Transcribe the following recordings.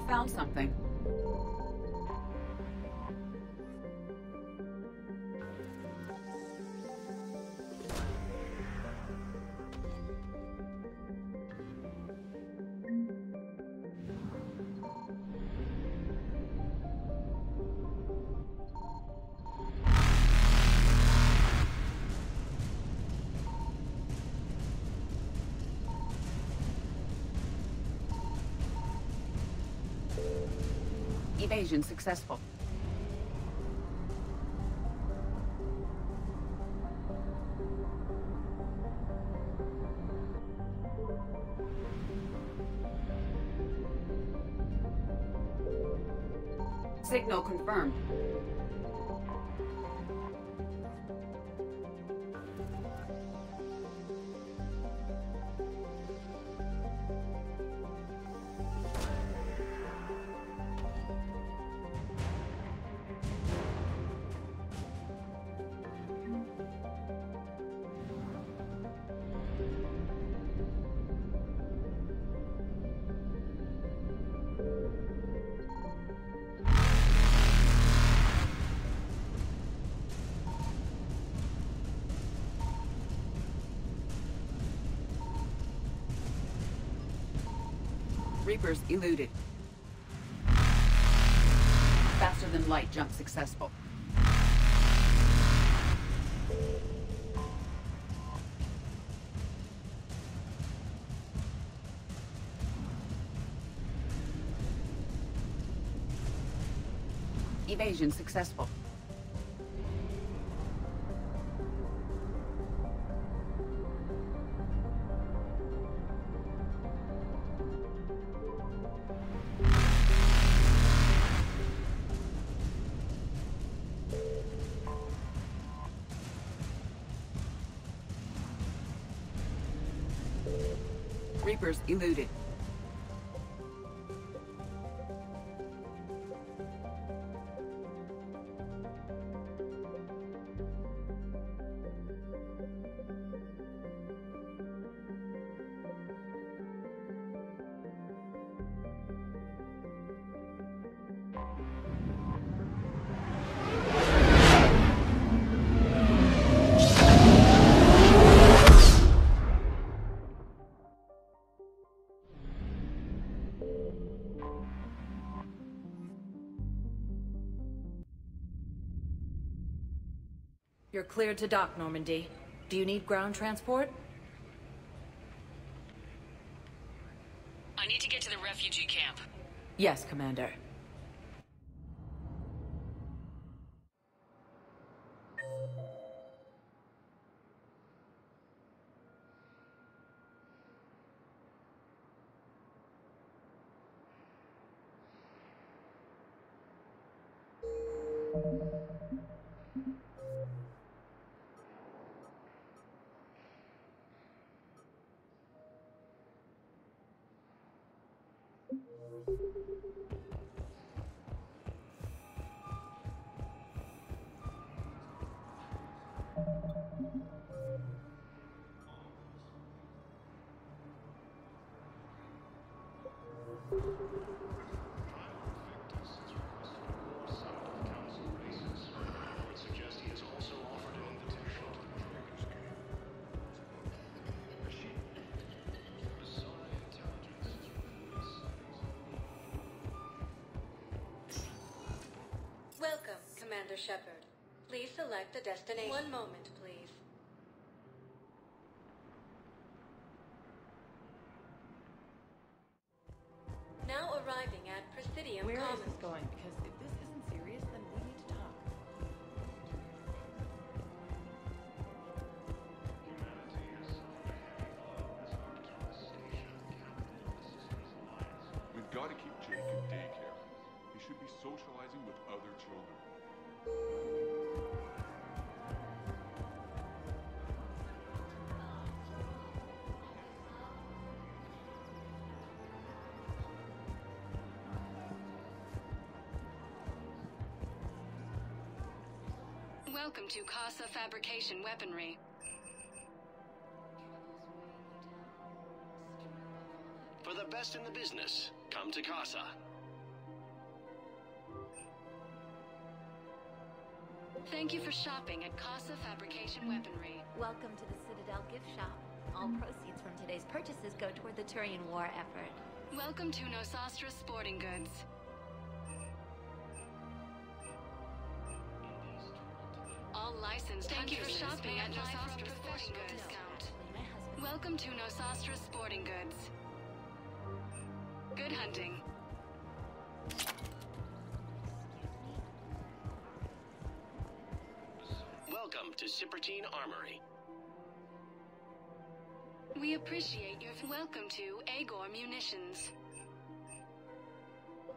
Found something. Evasion successful. Signal confirmed. Reapers eluded. Faster than light jump successful. Evasion successful. Reapers eluded. You're cleared to dock, Normandy. Do you need ground transport? Yes, Commander. Welcome, Commander Shepard. Please select a destination. One moment, please. Now arriving at Presidium Where is Commons. this going? Because if this isn't serious, then we need to talk. We've got to keep Jake in daycare. He should be socializing with other children. Welcome to Casa Fabrication Weaponry. For the best in the business, come to Casa. Thank you for shopping at Casa Fabrication Weaponry. Welcome to the Citadel gift shop. All proceeds from today's purchases go toward the Turian war effort. Welcome to Nosastra Sporting Goods. All licensed Thank you for shopping at Nosastra Sporting Goods. Welcome to Nosastra Sporting Goods. Good hunting. Welcome to Cipertine Armory. We appreciate your welcome to Agor Munitions.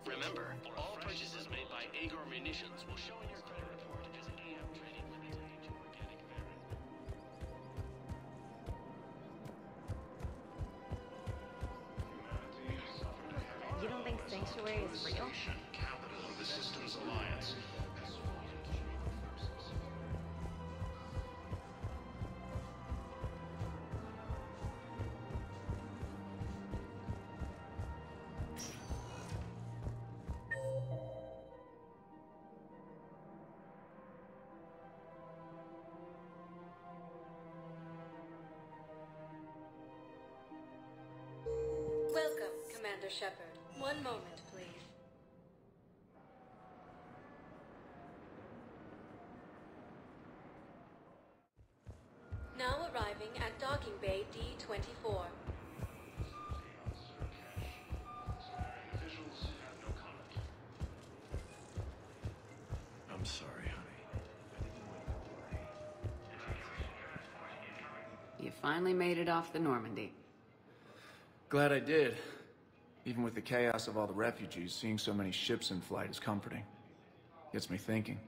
Remember, all purchases made by Agor Munitions will show in your credit report as AM Trading Limited into organic variant. You don't think Sanctuary is real? Capital of the Systems Alliance. Welcome, Commander Shepard. One moment, please. Now arriving at Docking Bay D-24. I'm sorry, honey. You finally made it off the Normandy. Glad I did. Even with the chaos of all the refugees, seeing so many ships in flight is comforting. Gets me thinking.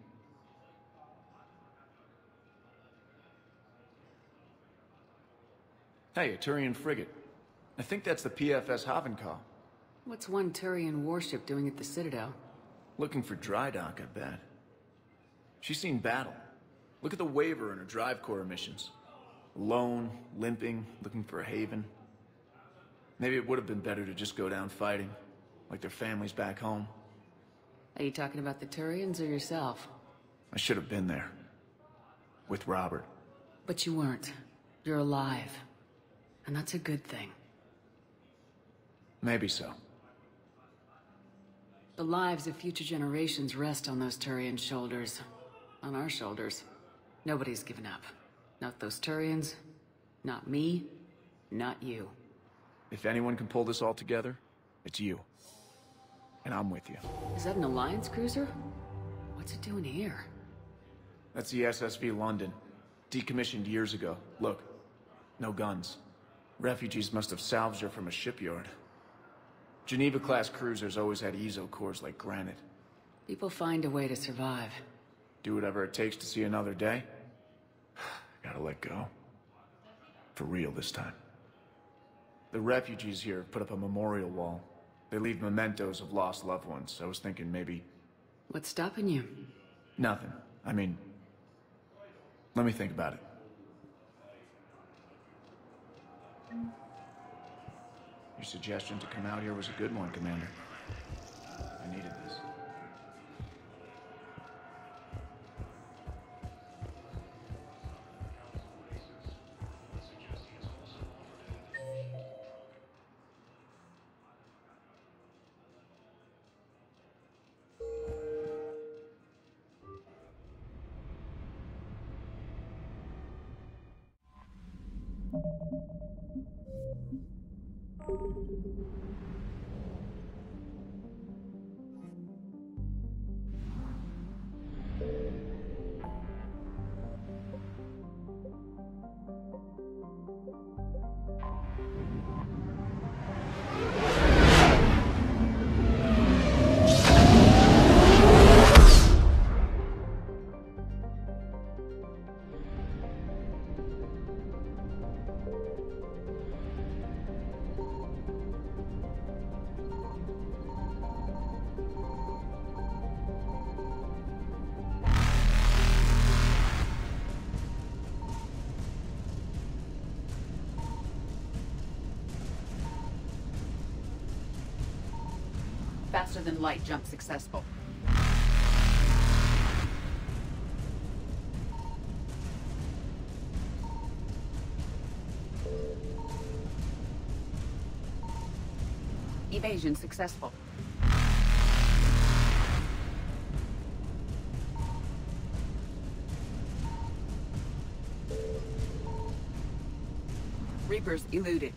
Hey, a Turian frigate. I think that's the PFS Havenkaw. What's one Turian warship doing at the Citadel? Looking for dry dock, I bet. She's seen battle. Look at the waiver in her drive core emissions. Alone, limping, looking for a haven. Maybe it would have been better to just go down fighting, like their families back home. Are you talking about the Turians or yourself? I should have been there. With Robert. But you weren't. You're alive. And that's a good thing. Maybe so. The lives of future generations rest on those Turian shoulders. On our shoulders. Nobody's given up. Not those Turians. Not me. Not you. If anyone can pull this all together, it's you. and I'm with you. Is that an Alliance cruiser? What's it doing here? That's the SSV London. Decommissioned years ago. Look, no guns. Refugees must have salvaged her from a shipyard. Geneva-class cruisers always had ezo cores like granite. People find a way to survive. Do whatever it takes to see another day. Gotta let go. For real this time. The refugees here have put up a memorial wall. They leave mementos of lost loved ones. I was thinking maybe... What's stopping you? Nothing. I mean... Let me think about it. Your suggestion to come out here was a good one, Commander. I needed this. Faster than light jump successful. Evasion successful. Reapers eluded.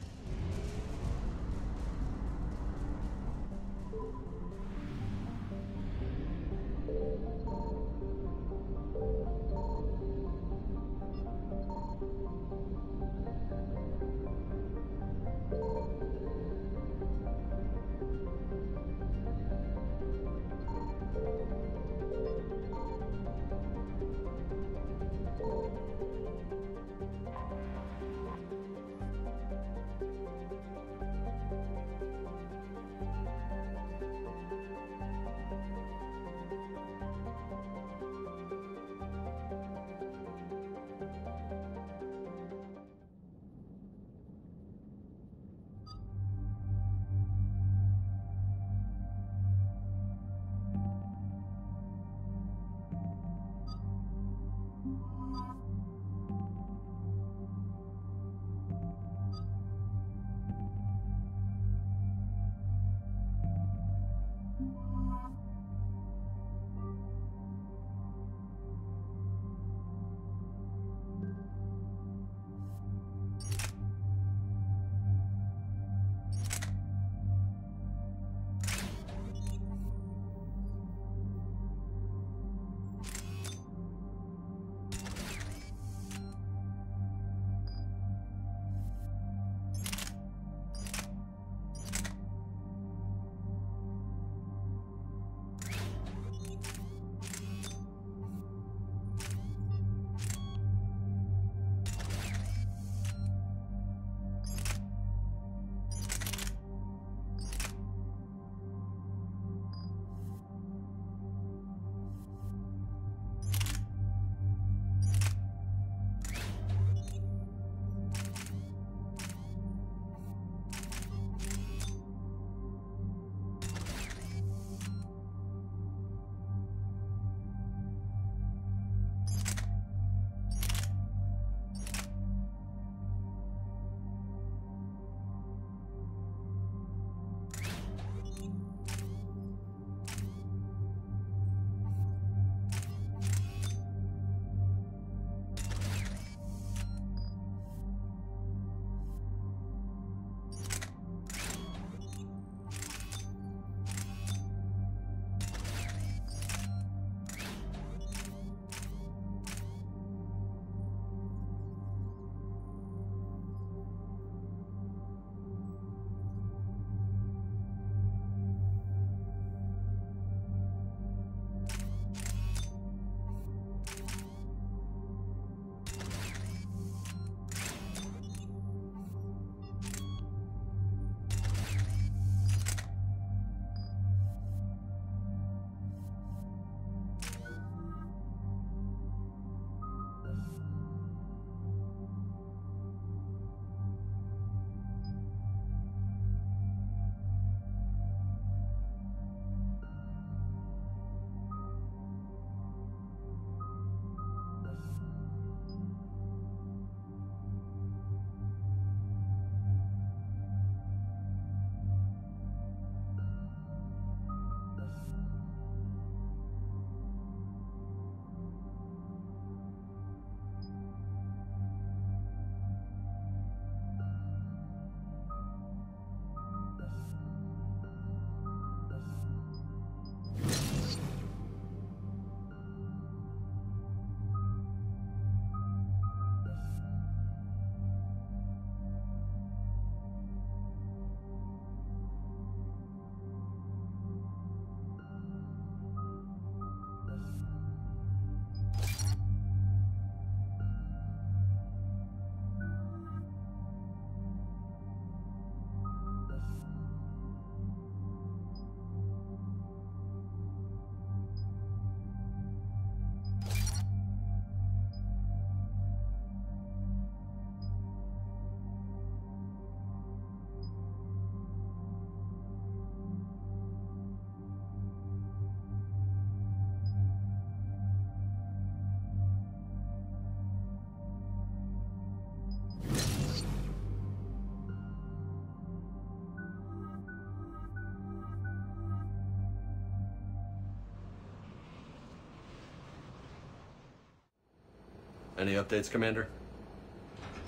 Any updates, Commander?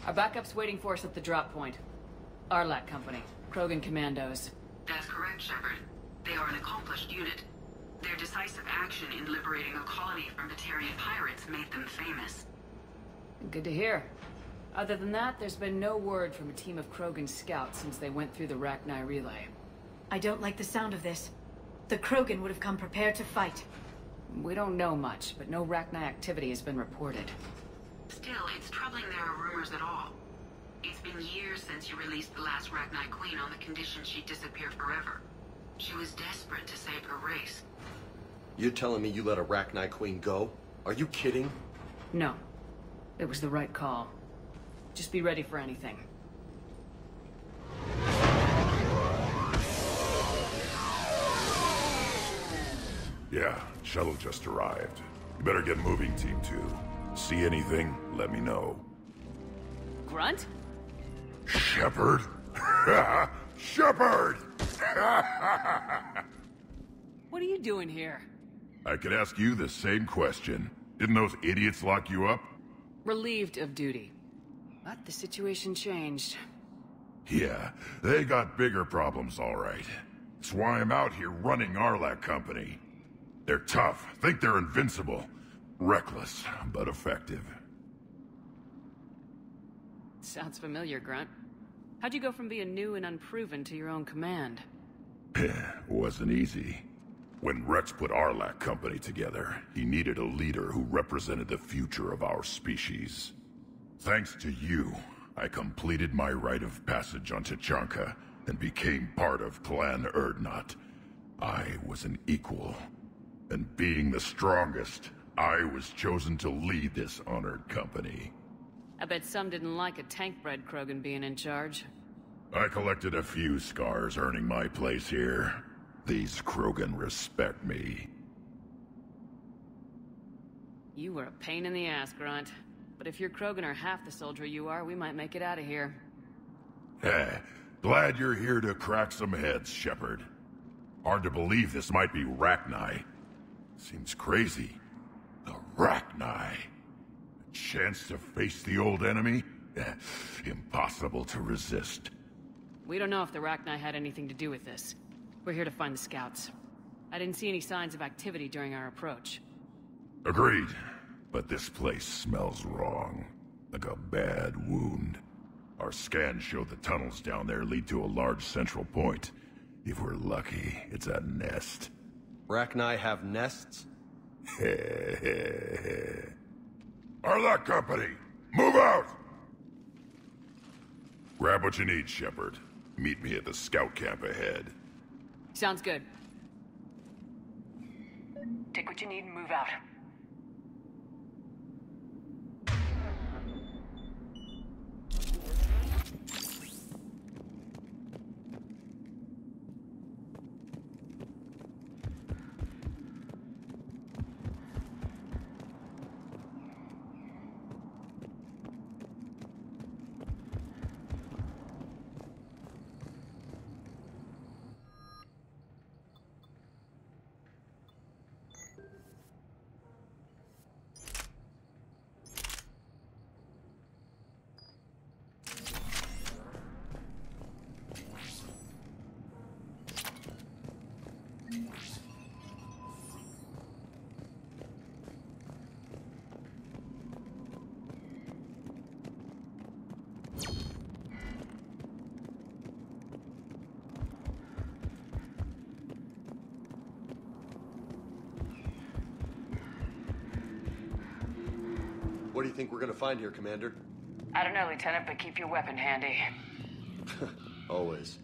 Our backup's waiting for us at the drop point. Arlac Company, Krogan Commandos. That's correct, Shepard. They are an accomplished unit. Their decisive action in liberating a colony from Batarian pirates made them famous. Good to hear. Other than that, there's been no word from a team of Krogan scouts since they went through the Rachni relay. I don't like the sound of this. The Krogan would have come prepared to fight. We don't know much, but no Rachni activity has been reported. Still, it's troubling there are rumors at all. It's been years since you released the last Rachni Queen on the condition she'd disappear forever. She was desperate to save her race. You're telling me you let a Rachni Queen go? Are you kidding? No. It was the right call. Just be ready for anything. Yeah, shuttle just arrived. You better get moving, Team 2. See anything, let me know. Grunt? Shepard? Shepard! What are you doing here? I could ask you the same question. Didn't those idiots lock you up? Relieved of duty. But the situation changed. Yeah, they got bigger problems, all right. That's why I'm out here running Arlac Company. They're tough, think they're invincible. Reckless, but effective. Sounds familiar, Grunt. How'd you go from being new and unproven to your own command? Wasn't easy. When Rex put Arlac Company together, he needed a leader who represented the future of our species. Thanks to you, I completed my rite of passage on Tachanka and became part of Clan Urdnot. I was an equal. And being the strongest, I was chosen to lead this honored company. I bet some didn't like a tank-bred Krogan being in charge. I collected a few scars earning my place here. These Krogan respect me. You were a pain in the ass, Grunt. But if your Krogan are half the soldier you are, we might make it out of here. Glad you're here to crack some heads, Shepard. Hard to believe this might be Rachni. Seems crazy. The Rachni. A chance to face the old enemy? Impossible to resist. We don't know if the Rachni had anything to do with this. We're here to find the scouts. I didn't see any signs of activity during our approach. Agreed. But this place smells wrong. Like a bad wound. Our scans show the tunnels down there lead to a large central point. If we're lucky, it's a nest. Rachni have nests? Arlac Company! Move out! Grab what you need, Shepard. Meet me at the scout camp ahead. Sounds good. Take what you need and move out. What do you think we're gonna find here, Commander? I don't know, Lieutenant, but keep your weapon handy. Always.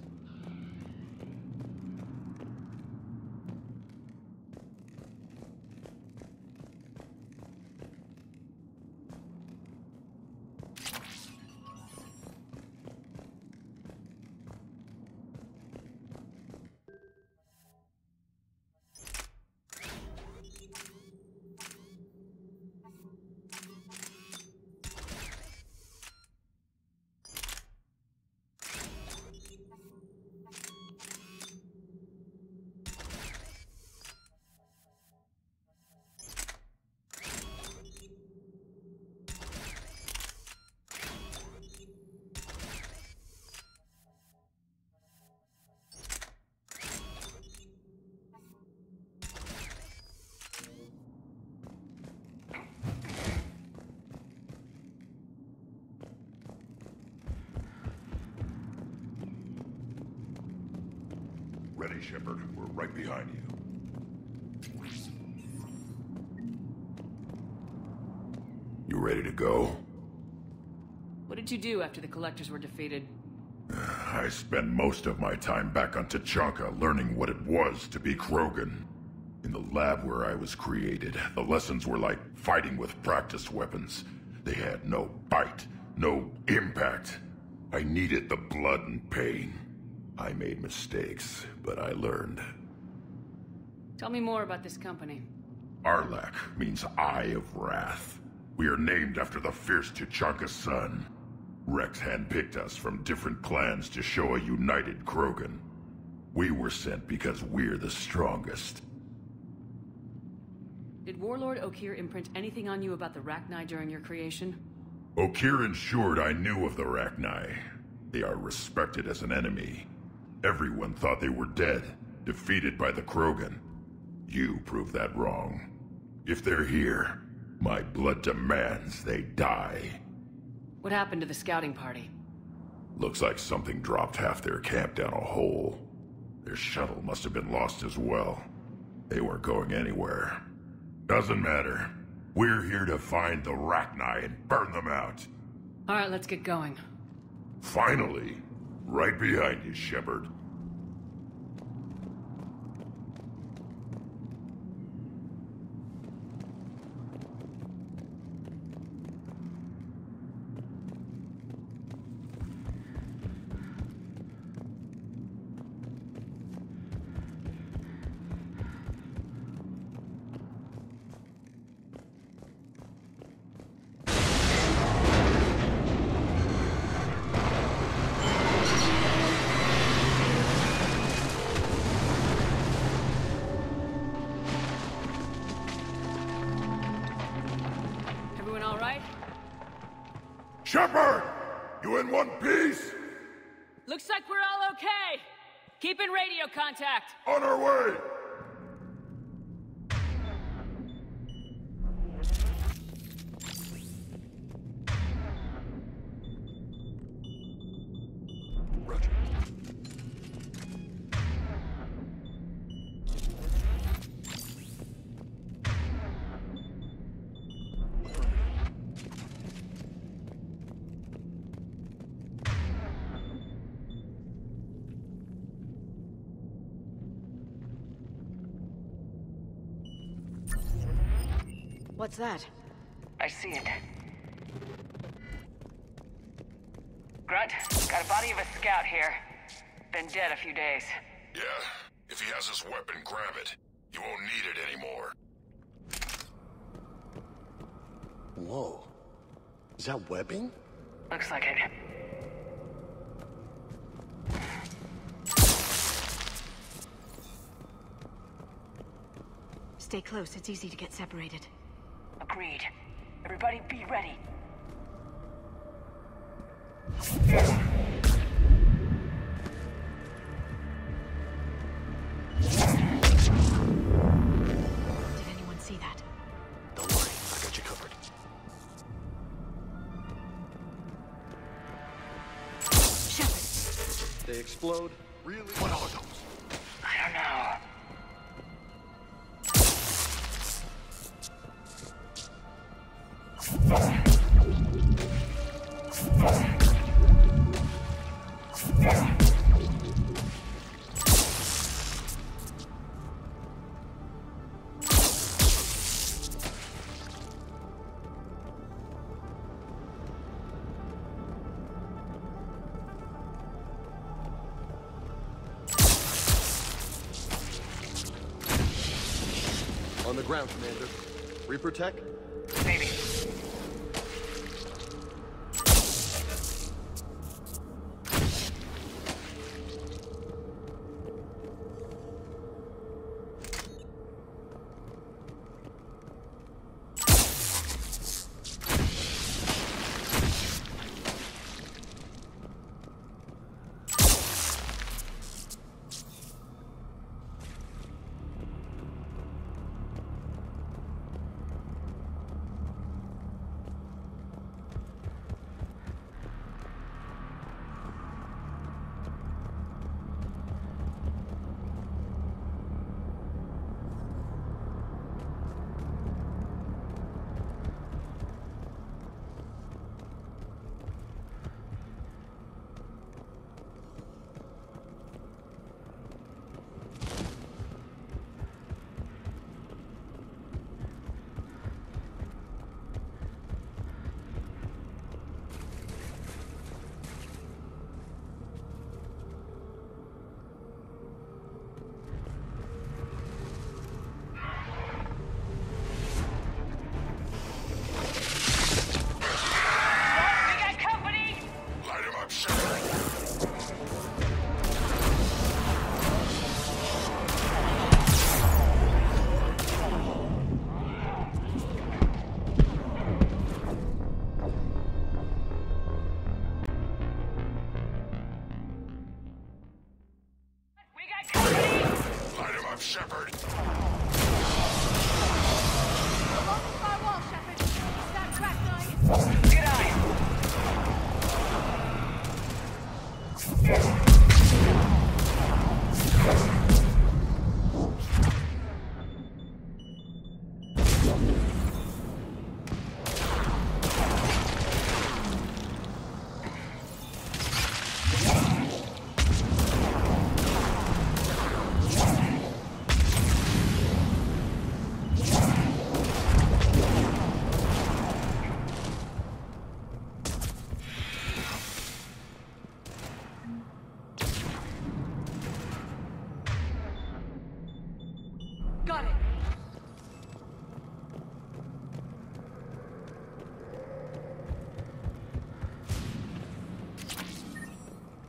ready, Shepard. We're right behind you. You ready to go? What did you do after the Collectors were defeated? I spent most of my time back on Tachanka learning what it was to be Krogan. In the lab where I was created, the lessons were like fighting with practice weapons. They had no bite, no impact. I needed the blood and pain. I made mistakes, but I learned. Tell me more about this company. Arlak means Eye of Wrath. We are named after the fierce Tachanka son. Rex handpicked us from different clans to show a united Krogan. We were sent because we're the strongest. Did Warlord Okeer imprint anything on you about the Rachni during your creation? Okeer ensured I knew of the Rachni. They are respected as an enemy. Everyone thought they were dead, defeated by the Krogan. You proved that wrong. If they're here, my blood demands they die. What happened to the scouting party? Looks like something dropped half their camp down a hole. Their shuttle must have been lost as well. They weren't going anywhere. Doesn't matter. We're here to find the Rachni and burn them out. Alright, let's get going. Finally. Right behind you, Shepard. Shepard! You in one piece? Looks like we're all okay. Keep in radio contact. On our way! Roger. What's that? I see it. Grunt, got a body of a scout here. Been dead a few days. Yeah, if he has his weapon, grab it. You won't need it anymore. Whoa. Is that webbing? Looks like it. Stay close, it's easy to get separated. Agreed. Everybody be ready. Did anyone see that? Don't worry, I got you covered. Shepard! They explode? Really? What are those? I don't know. On the ground, Commander. Reaper tech? Maybe.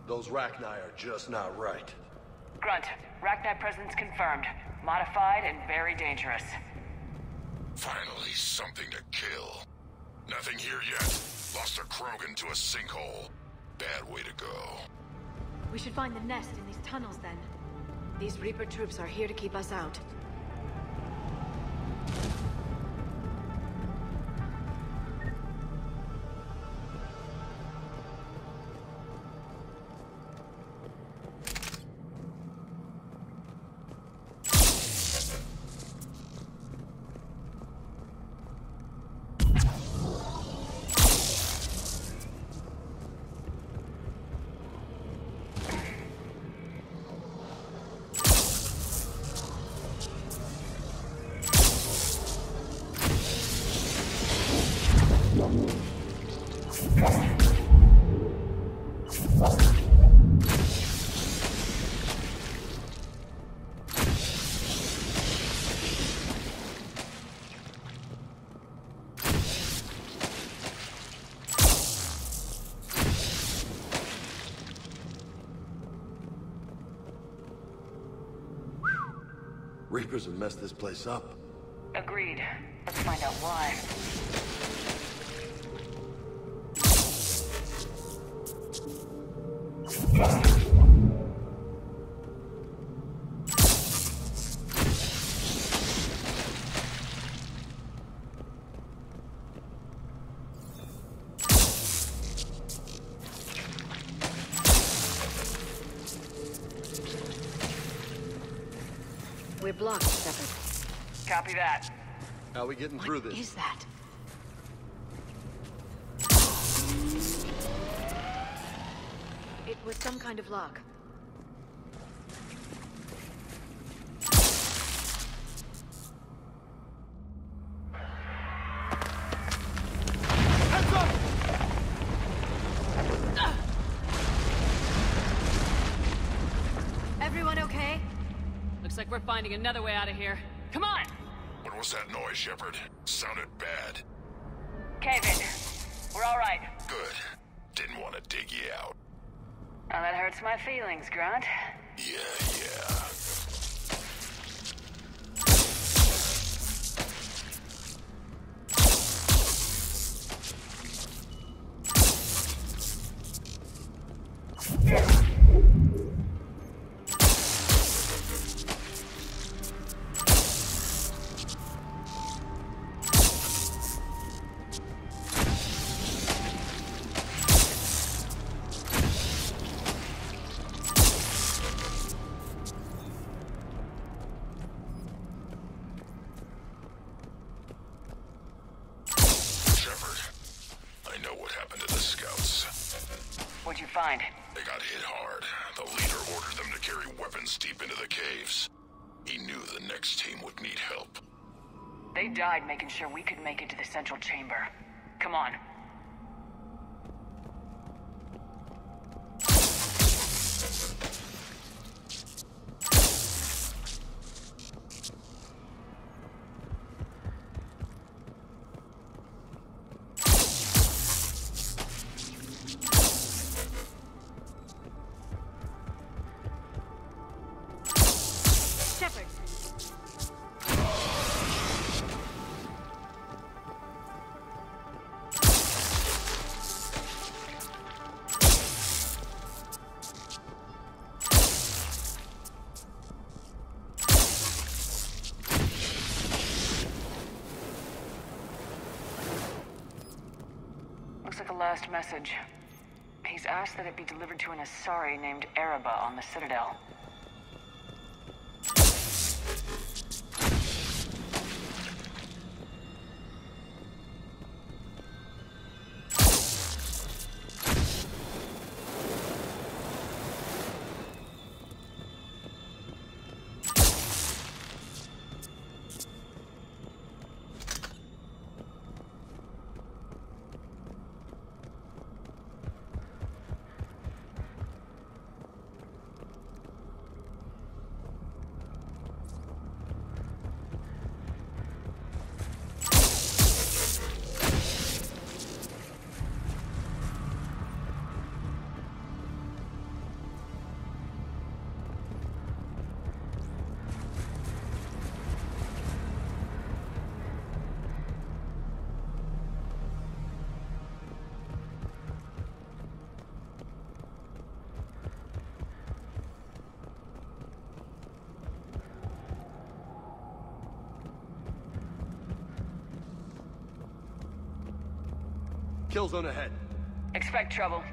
Those Rachni are just not right. Grunt, Rachni presence confirmed. Modified and very dangerous. Finally, something to kill. Nothing here yet. Lost a Krogan to a sinkhole. Bad way to go. We should find the nest in these tunnels then. These Reaper troops are here to keep us out. Reapers have messed this place up. Agreed. Let's find out why. We're blocked, Shepard. Copy that. How are we getting through this? What is that? It was some kind of lock. Heads up! Everyone okay? Looks like we're finding another way out of here. Come on! What was that noise, Shepard? Sounded bad. Cave in. We're all right. Good. Didn't want to dig you out. Now that hurts my feelings, Grunt. Yeah. What'd you find? They got hit hard. The leader ordered them to carry weapons deep into the caves. He knew the next team would need help. They died making sure we could make it to the central chamber. Come on. Looks like a last message. He's asked that it be delivered to an Asari named Araba on the Citadel. Kill zone ahead. Expect trouble.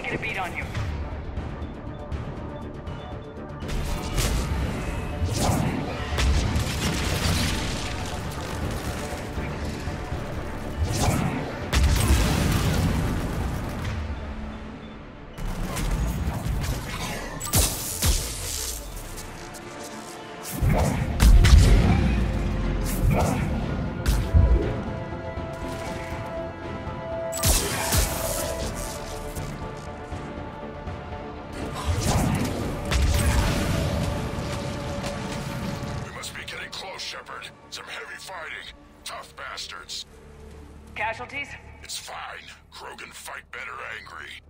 Get a beat on you. Casualties? It's fine. Krogan fight better angry.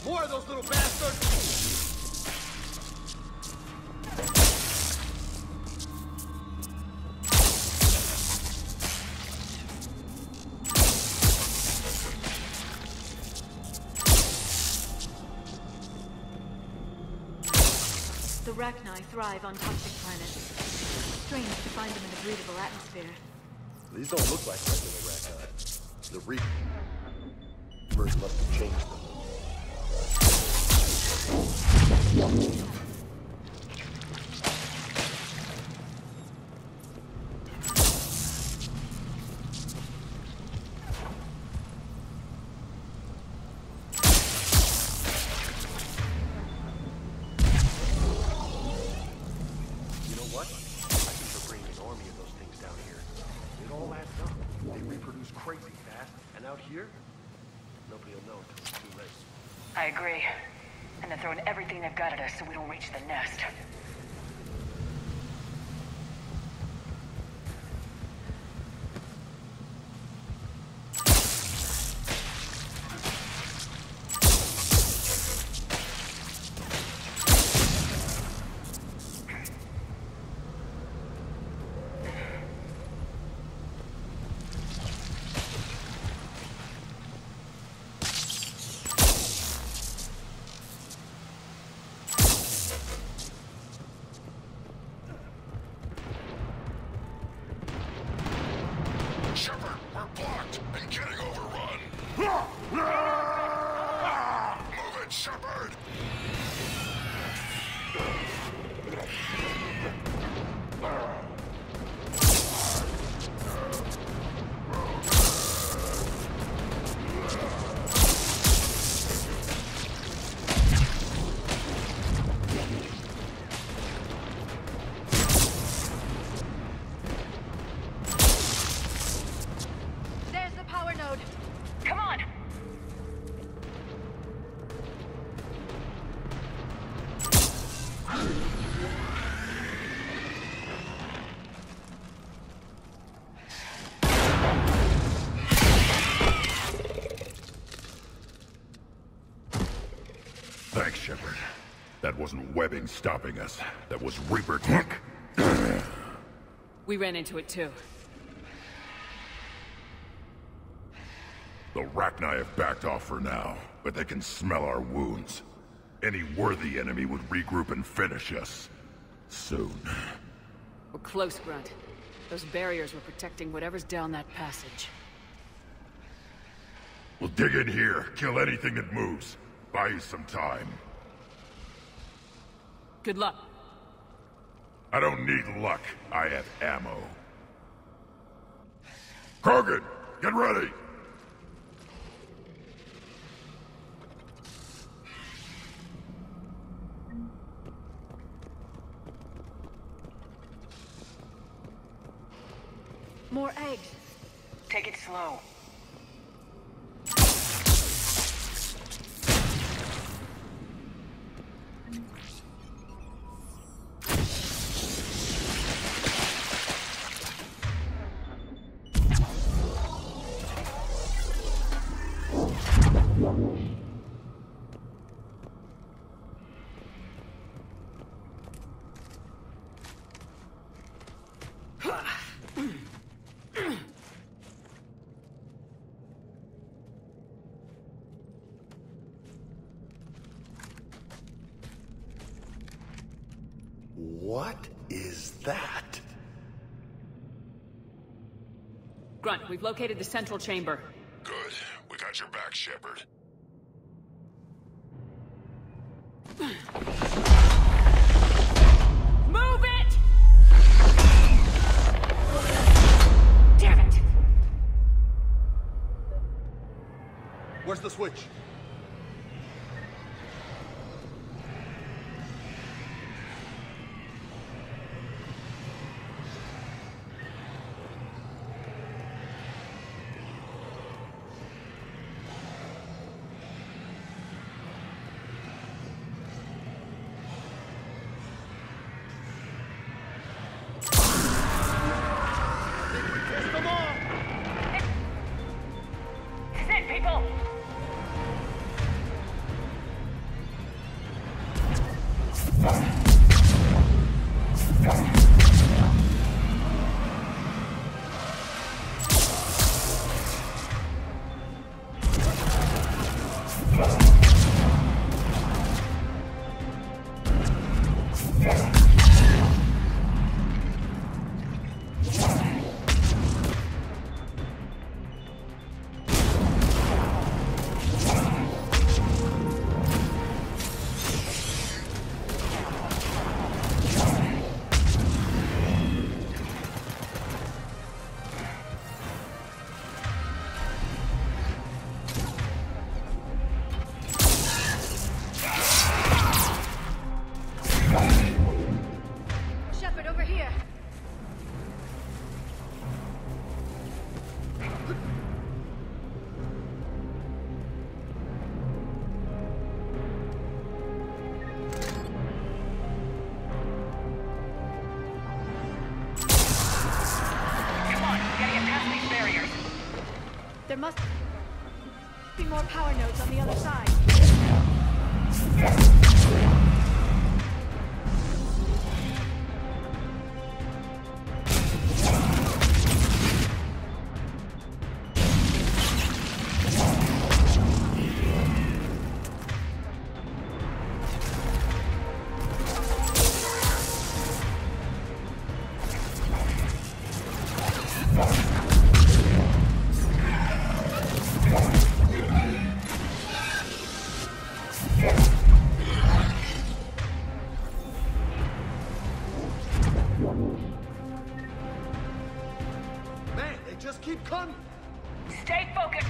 More of those little bastards! The Rachni thrive on toxic planets. Strange to find them in a breathable atmosphere. These don't look like regular Rachni. The Reapers must have changed them. You know what? I think they're bringing an army of those things down here. It all adds up. They reproduce crazy fast, and out here, nobody will know until it's too late. I agree. And they're throwing everything they've got at us so we don't reach the nest. wasn't webbing stopping us. That was Reaper tech. We ran into it too. The Rachni have backed off for now, but they can smell our wounds. Any worthy enemy would regroup and finish us. Soon. We're close, Grunt. Those barriers were protecting whatever's down that passage. We'll dig in here, kill anything that moves. Buy you some time. Good luck. I don't need luck. I have ammo. Krogan, get ready! More eggs. Take it slow. What is that? Grunt, we've located the central chamber. Good. We got your back, Shepard. Move it! Damn it! Where's the switch? There must be more power nodes on the other side. Man, they just keep coming. Stay focused.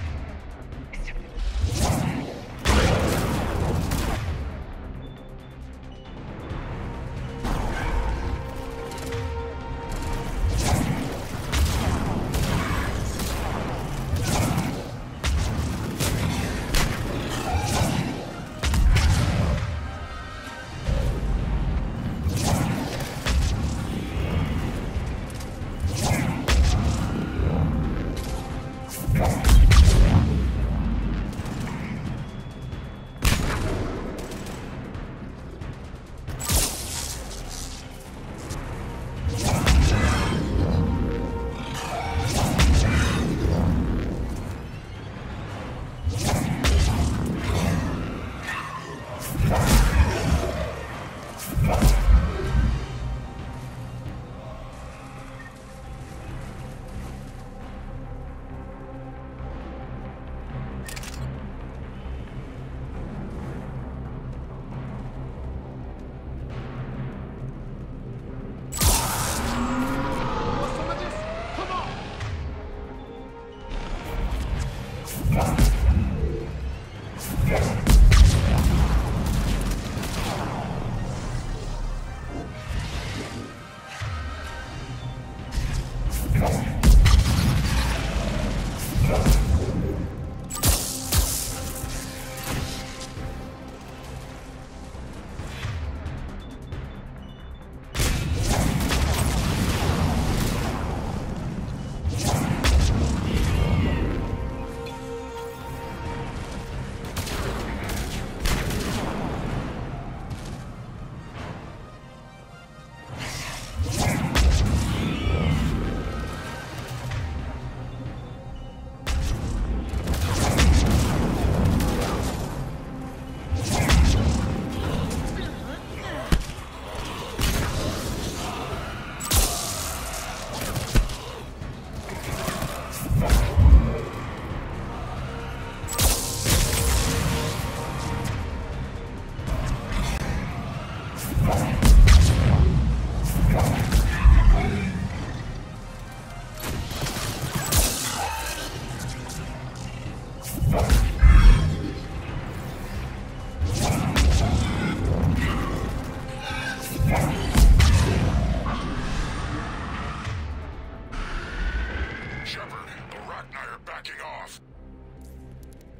backing off.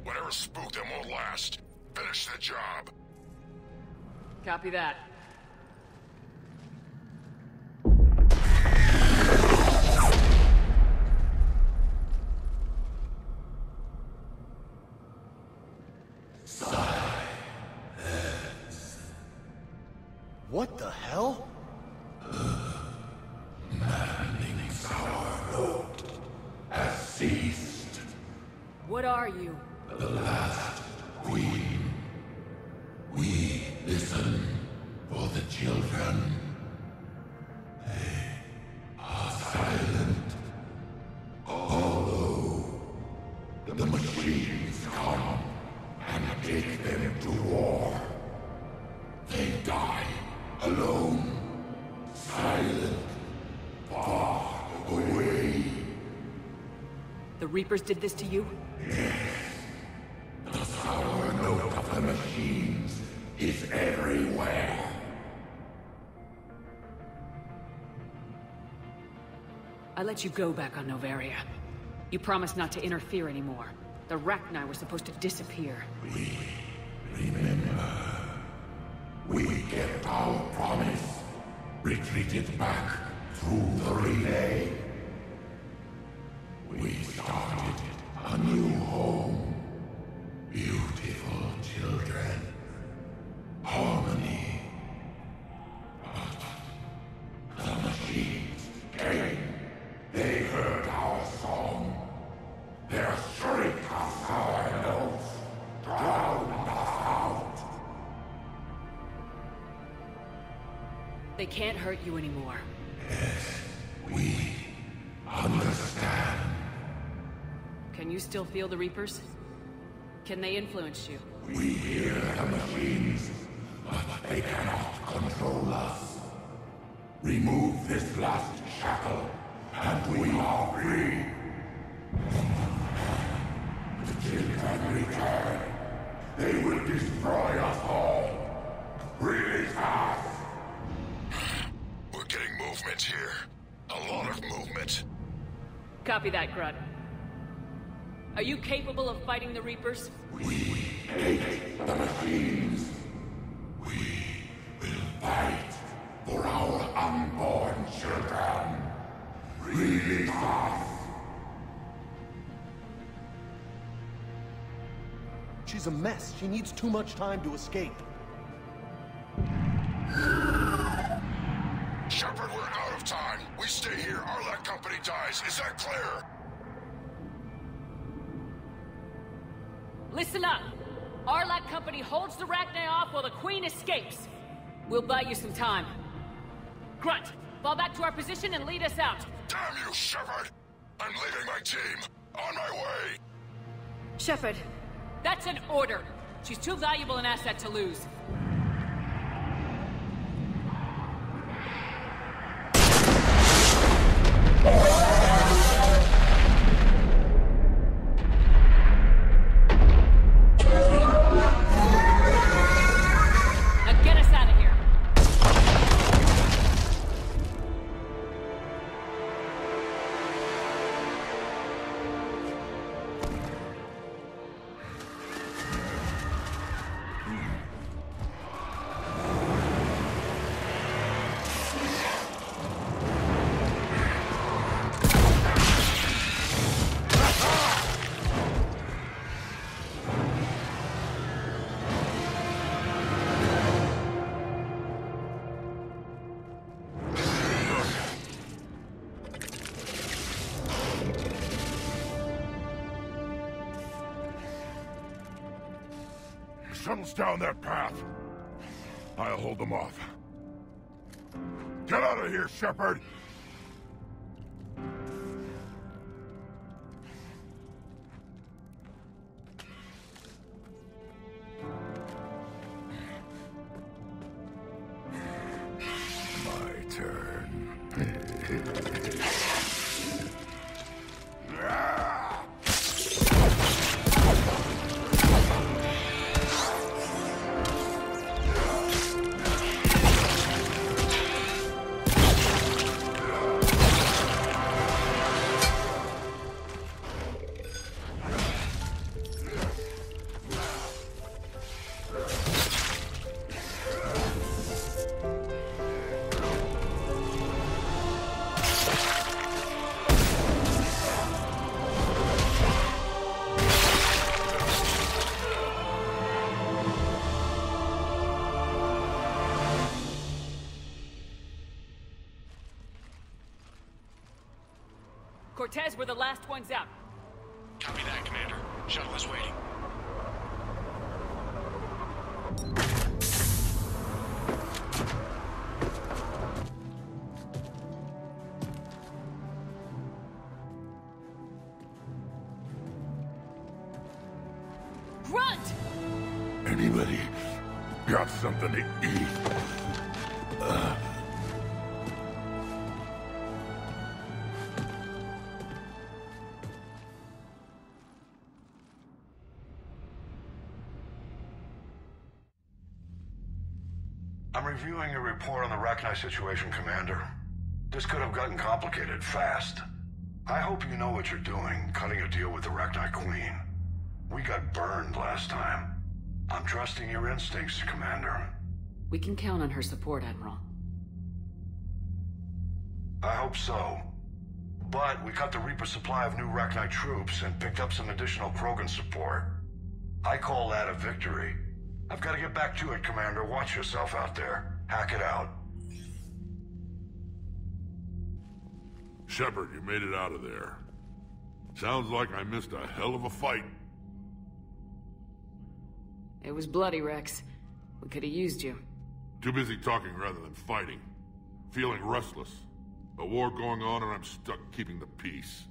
Whatever spooked them won't last. Finish the job. Copy that. What the hell? Maddening's our note has ceased. What are you? The last queen. We listen for the children. They are silent. Although the machines come and take them to war, they die alone, silent, far away. The Reapers did this to you? Yes. The sour note of the machines is everywhere. I let you go back on Novaria. You promised not to interfere anymore. The Rachni were supposed to disappear. We remember. We kept our promise. Retreated back through the relay. We started a new home. Beautiful children. Harmony. But the machines came. They heard our song. Their shriek of our notes drowned us out. They can't hurt you anymore. Yes, we understand. Can you still feel the Reapers? Can they influence you? We hear the machines, but they cannot control us. Remove this last shackle, and we are free. The children return. They will destroy us all. Release us! We're getting movement here. A lot of movement. Copy that, Grunt. Are you capable of fighting the Reapers? We hate the machines. We will fight for our unborn children. Release us! She's a mess. She needs too much time to escape. Shepard, we're out of time. We stay here, Arlac Company dies. Is that clear? Listen up! Arlac Company holds the Rachni off while the Queen escapes. We'll buy you some time. Grunt, fall back to our position and lead us out. Damn you, Shepard! I'm leaving my team. On my way! Shepard. That's an order. She's too valuable an asset to lose. Now get us out of here. Shuttles down that path. I'll hold them off. Get out of here, Shepard! My turn. says we're the last ones out. Copy that, Commander. Shuttle is waiting. Grunt! Anybody got something to eat? I'm reviewing your report on the Rachni situation, Commander. This could have gotten complicated fast. I hope you know what you're doing, cutting a deal with the Rachni Queen. We got burned last time. I'm trusting your instincts, Commander. We can count on her support, Admiral. I hope so. But we cut the Reaper supply of new Rachni troops and picked up some additional Krogan support. I call that a victory. I've got to get back to it, Commander. Watch yourself out there. Hack it out. Shepard, you made it out of there. Sounds like I missed a hell of a fight. It was bloody, Rex. We could have used you. Too busy talking rather than fighting. Feeling restless. A war going on and I'm stuck keeping the peace.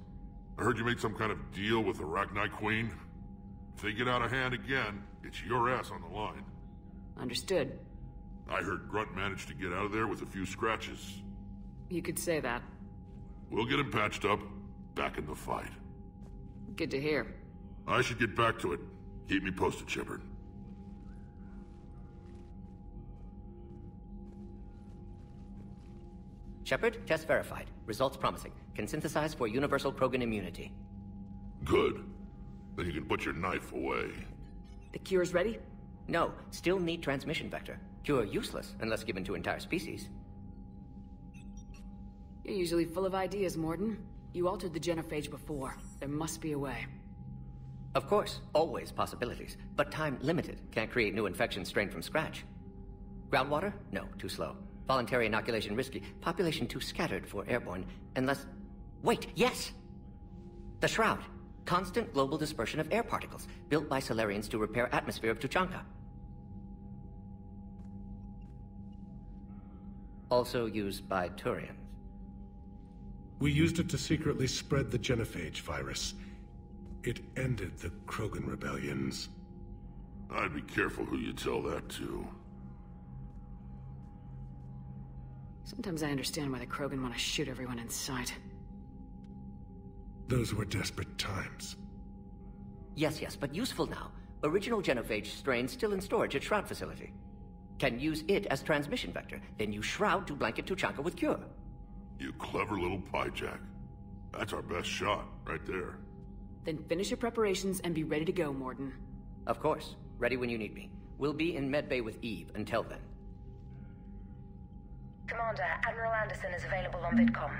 I heard you made some kind of deal with the Rachni Queen. If they get out of hand again, it's your ass on the line. Understood. I heard Grunt managed to get out of there with a few scratches. You could say that. We'll get him patched up, back in the fight. Good to hear. I should get back to it. Keep me posted, Shepard. Shepard, test verified. Results promising. Can synthesize for universal Krogan immunity. Good. Then you can put your knife away. The cure's ready? No, still need transmission vector. Cure useless unless given to entire species. You're usually full of ideas, Mordin. You altered the genophage before. There must be a way. Of course, always possibilities. But time limited. Can't create new infection strain from scratch. Groundwater? No, too slow. Voluntary inoculation risky. Population too scattered for airborne. Unless... Wait, yes! The Shroud. Constant global dispersion of air particles, built by Solarians to repair atmosphere of Tuchanka. Also used by Turians. We used it to secretly spread the genophage virus. It ended the Krogan rebellions. I'd be careful who you tell that to. Sometimes I understand why the Krogan want to shoot everyone in sight. Those were desperate times. Yes, but useful now. Original genophage strain still in storage at Shroud facility. Can use it as transmission vector, then use Shroud to blanket Tuchanka with cure. You clever little pyjack. That's our best shot, right there. Then finish your preparations and be ready to go, Mordin. Of course. Ready when you need me. We'll be in medbay with Eve until then. Commander, Admiral Anderson is available on VidCom.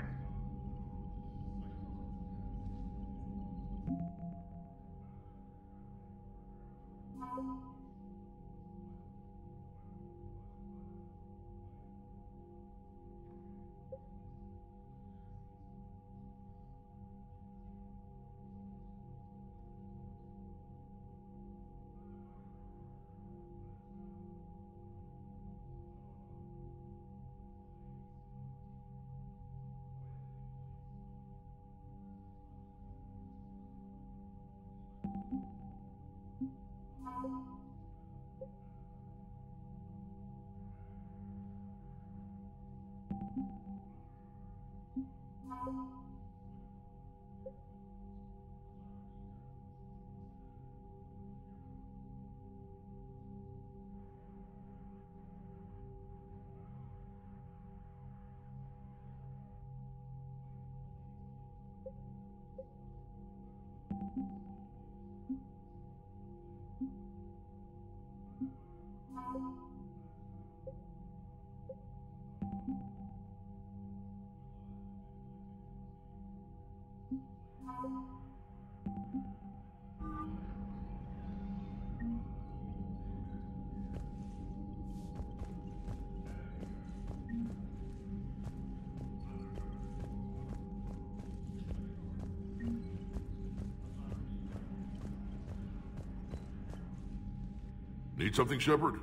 Need something, Shepard?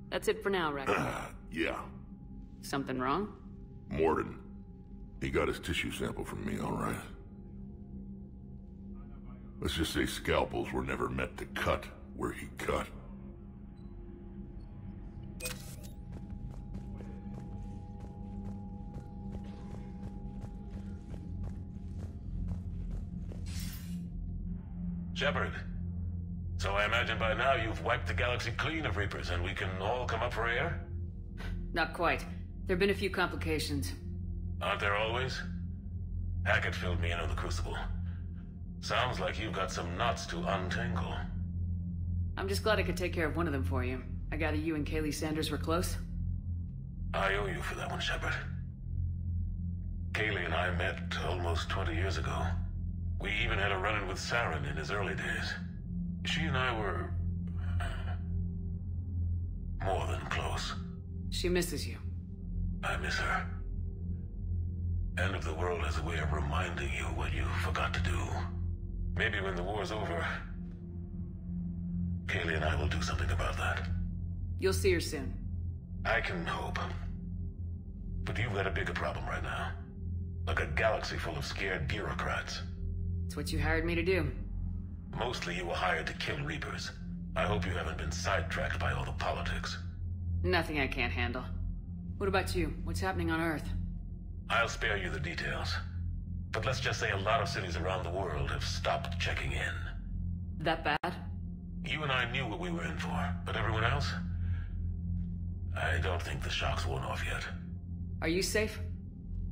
That's it for now, Rex. Yeah. Something wrong? Morden. He got his tissue sample from me, all right. Let's just say scalpels were never meant to cut where he cut. Shepard. So I imagine by now you've wiped the galaxy clean of Reapers and we can all come up for air? Not quite. There've been a few complications. Aren't there always? Hackett filled me in on the Crucible. Sounds like you've got some knots to untangle. I'm just glad I could take care of one of them for you. I gather you and Kaylee Sanders were close? I owe you for that one, Shepard. Kaylee and I met almost 20 years ago. We even had a run-in with Saren in his early days. She and I were... more than close. She misses you. I miss her. End of the world has a way of reminding you what you forgot to do. Maybe when the war's over, Kaylee and I will do something about that. You'll see her soon. I can hope. But you've got a bigger problem right now. Like a galaxy full of scared bureaucrats. It's what you hired me to do. Mostly you were hired to kill Reapers. I hope you haven't been sidetracked by all the politics. Nothing I can't handle. What about you? What's happening on Earth? I'll spare you the details. But let's just say a lot of cities around the world have stopped checking in. That bad? You and I knew what we were in for, but everyone else? I don't think the shock's worn off yet. Are you safe?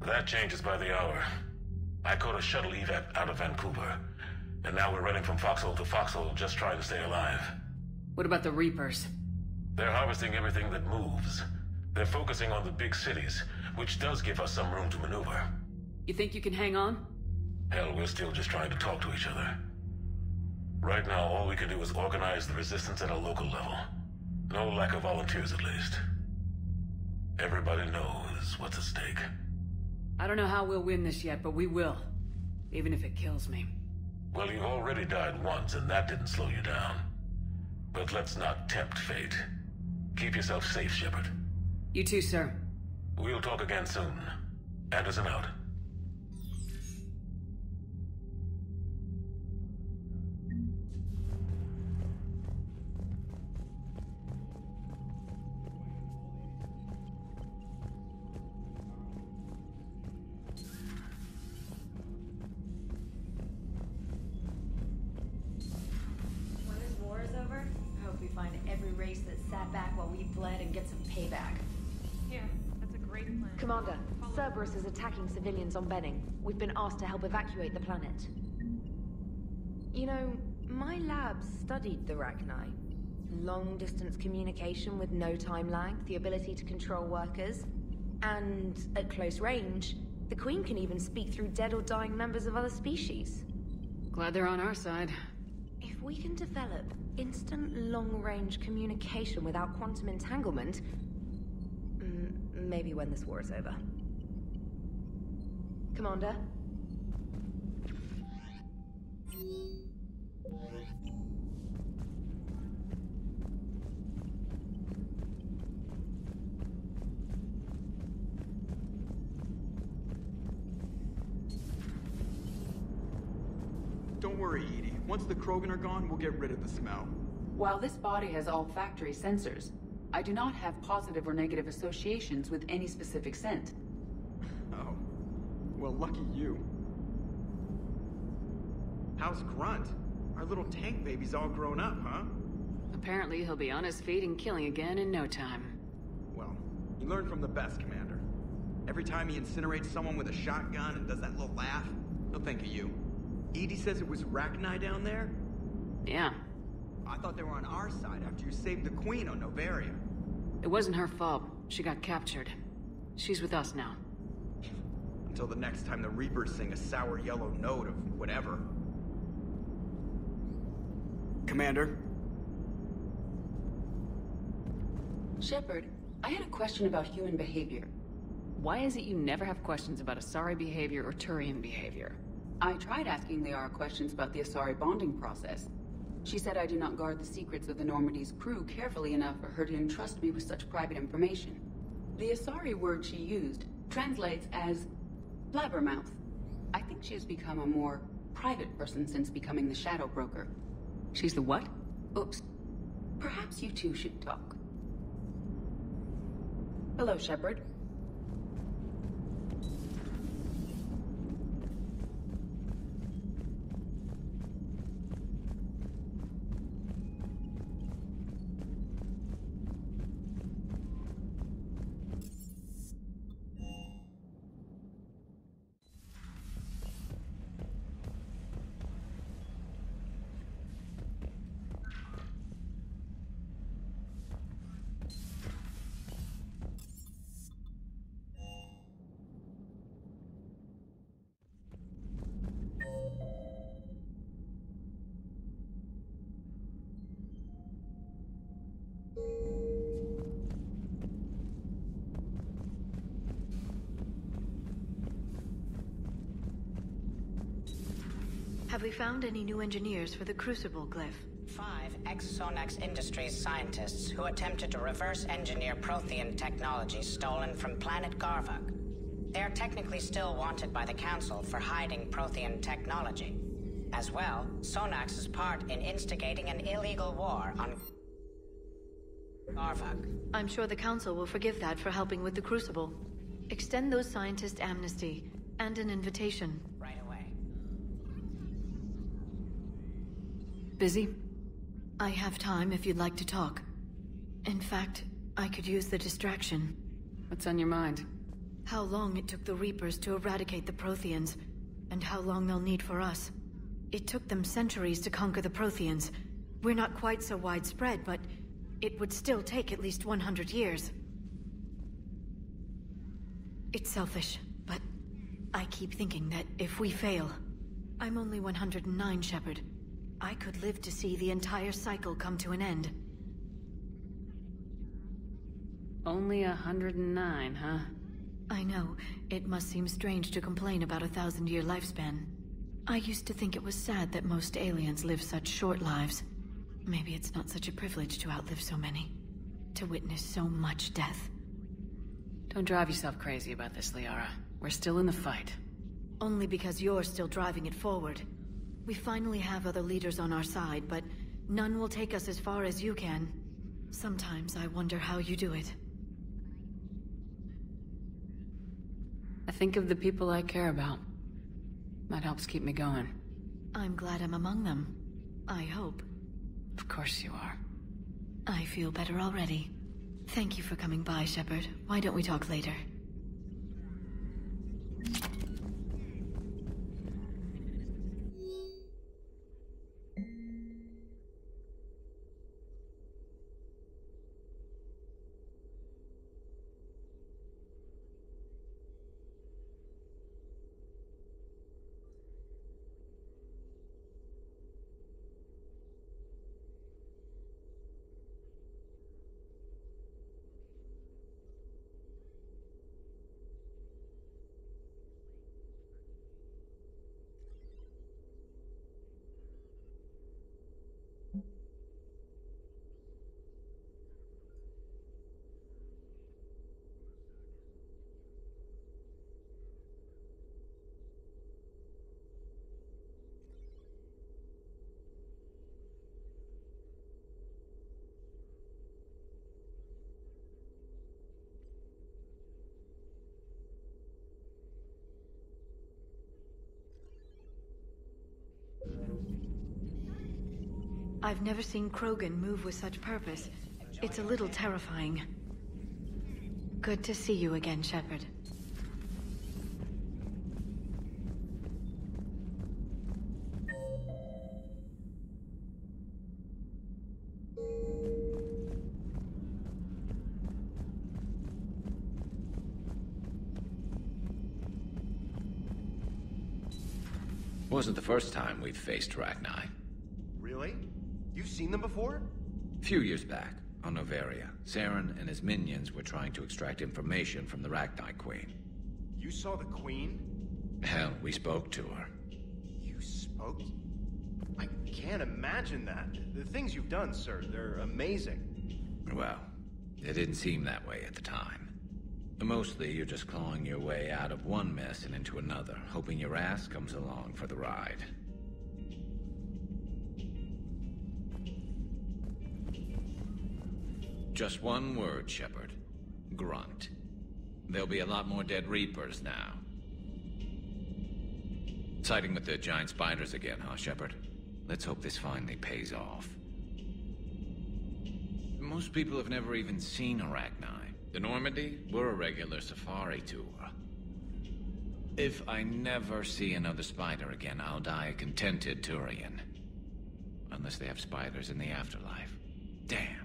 That changes by the hour. I caught a shuttle evac out of Vancouver, and now we're running from foxhole to foxhole just trying to stay alive. What about the Reapers? They're harvesting everything that moves. They're focusing on the big cities, which does give us some room to maneuver. You think you can hang on? Hell, we're still just trying to talk to each other. Right now, all we can do is organize the resistance at a local level. No lack of volunteers, at least. Everybody knows what's at stake. I don't know how we'll win this yet, but we will. Even if it kills me. Well, you've already died once, and that didn't slow you down. But let's not tempt fate. Keep yourself safe, Shepard. You too, sir. We'll talk again soon. Anderson out. When this war is over, I hope we find every race that sat back while we bled and get some payback. Yeah, that's a great plan. Commander, Cerberus is attacking civilians on Benning. We've been asked to help evacuate the planet. You know, my lab studied the Rachni. Long-distance communication with no time lag, the ability to control workers. And at close range, the Queen can even speak through dead or dying members of other species. Glad they're on our side. If we can develop instant long-range communication without quantum entanglement, maybe when this war is over. Commander? Don't worry, Edie. Once the Krogan are gone, we'll get rid of the smell. While this body has olfactory sensors, I do not have positive or negative associations with any specific scent. Oh. Well, lucky you. How's Grunt? Our little tank baby's all grown up, huh? Apparently he'll be on his feet and killing again in no time. Well, you learn from the best, Commander. Every time he incinerates someone with a shotgun and does that little laugh, he'll think of you. Edie says it was Rachni down there? Yeah. I thought they were on our side after you saved the Queen on Novaria. It wasn't her fault. She got captured. She's with us now. Until the next time the Reapers sing a sour yellow note of whatever. Commander? Shepard, I had a question about human behavior. Why is it you never have questions about Asari behavior or Turian behavior? I tried asking Liara questions about the Asari bonding process. She said I do not guard the secrets of the Normandy's crew carefully enough for her to entrust me with such private information. The Asari word she used translates as blabbermouth. I think she has become a more private person since becoming the Shadow Broker. She's the what? Oops. Perhaps you two should talk. Hello, Shepard. Have we found any new engineers for the Crucible glyph? 5 ex-Sonax Industries scientists who attempted to reverse engineer Prothean technology stolen from planet Garvuk. They are technically still wanted by the Council for hiding Prothean technology. As well, Sonax's part in instigating an illegal war on Garvuk. I'm sure the Council will forgive that for helping with the Crucible. Extend those scientists amnesty and an invitation. Right away. Busy? I have time if you'd like to talk. In fact, I could use the distraction. What's on your mind? How long it took the Reapers to eradicate the Protheans, and how long they'll need for us. It took them centuries to conquer the Protheans. We're not quite so widespread, but it would still take at least 100 years. It's selfish, but I keep thinking that if we fail... I'm only 109, Shepard. I could live to see the entire cycle come to an end. Only 109, huh? I know. It must seem strange to complain about a 1,000-year lifespan. I used to think it was sad that most aliens live such short lives. Maybe it's not such a privilege to outlive so many. To witness so much death. Don't drive yourself crazy about this, Liara. We're still in the fight. Only because you're still driving it forward. We finally have other leaders on our side, but none will take us as far as you can. Sometimes I wonder how you do it. I think of the people I care about. That helps keep me going. I'm glad I'm among them. I hope. Of course you are. I feel better already. Thank you for coming by, Shepard. Why don't we talk later? I've never seen Krogan move with such purpose. It's a little terrifying. Good to see you again, Shepard. Wasn't the first time we've faced Rachni. Really? You've seen them before? A few years back, on Noveria, Saren and his minions were trying to extract information from the Rachni Queen. You saw the Queen? Hell, we spoke to her. spokes? I can't imagine that. The things you've done, sir, they're amazing. Well, it didn't seem that way at the time. Mostly, you're just clawing your way out of one mess and into another, hoping your ass comes along for the ride. Just one word, Shepard. Grunt. There'll be a lot more dead Reapers now. Siding with the giant spiders again, huh, Shepard? Let's hope this finally pays off. Most people have never even seen Arachni. The Normandy, we're a regular safari tour. If I never see another spider again, I'll die a contented Turian. Unless they have spiders in the afterlife. Damn.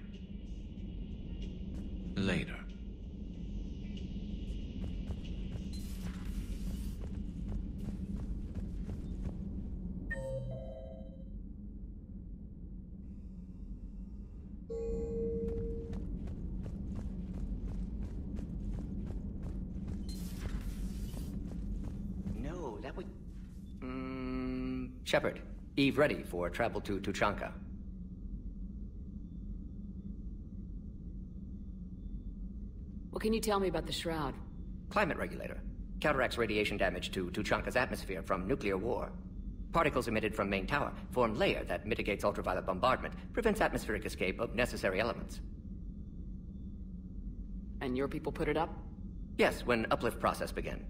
Later. No, that would... Shepard, Eve ready for travel to Tuchanka. What can you tell me about the Shroud? Climate regulator. Counteracts radiation damage to Tuchanka's atmosphere from nuclear war. Particles emitted from main tower form layer that mitigates ultraviolet bombardment, prevents atmospheric escape of necessary elements. And your people put it up? Yes, when uplift process began.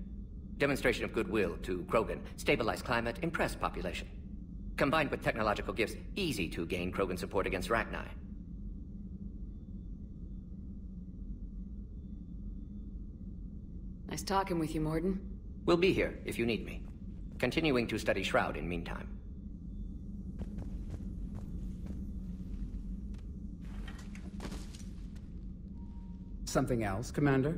Demonstration of goodwill to Krogan, stabilize climate, impress population. Combined with technological gifts, easy to gain Krogan support against Arachni. Nice talking with you, Mordin. We'll be here if you need me. Continuing to study Shroud in meantime. Something else, Commander?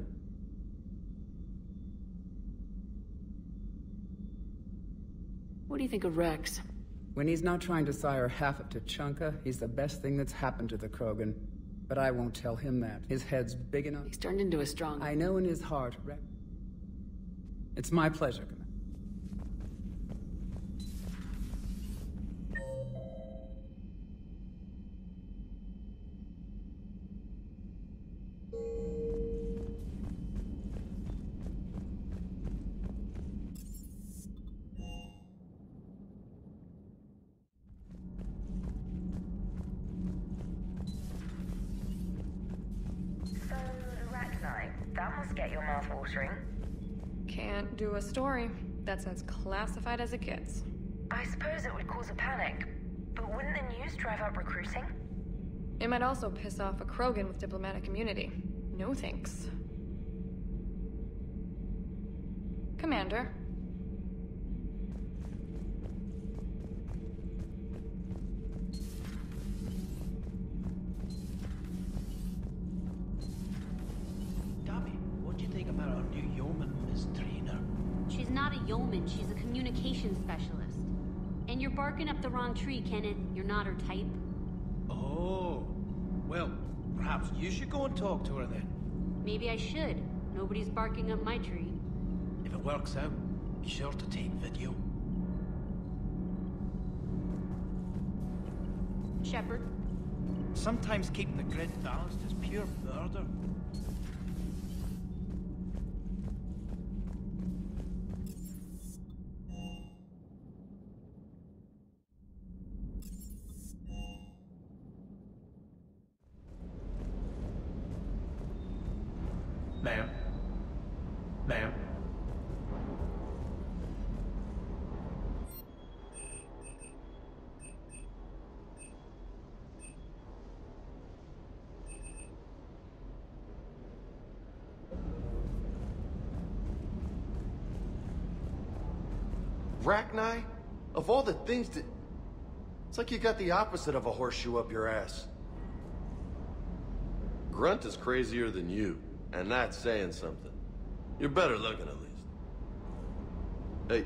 What do you think of Rex? When he's not trying to sire half of Tuchanka, he's the best thing that's happened to the Krogan. But I won't tell him that. His head's big enough. He's turned into a strong... I know in his heart, Rex. It's my pleasure, Commander. So, Arachni, that must get your mouth watering. Can't do a story. That's as classified as it gets. I suppose it would cause a panic, but wouldn't the news drive up recruiting? It might also piss off a Krogan with diplomatic immunity. No thanks. Commander. Tommy, what do you think about our new yeoman, Miss Trina? She's not a yeoman, she's a communications specialist. And you're barking up the wrong tree, Kenneth. You're not her type. Oh, well, perhaps you should go and talk to her then. Maybe I should. Nobody's barking up my tree. If it works out, be sure to take video. Shepard. Sometimes keeping the grid balanced is pure murder. Ma'am? Ma'am? Arachni? Of all the things that... It's like you got the opposite of a horseshoe up your ass. Grunt is crazier than you, and that's saying something. You're better looking, at least. Hey.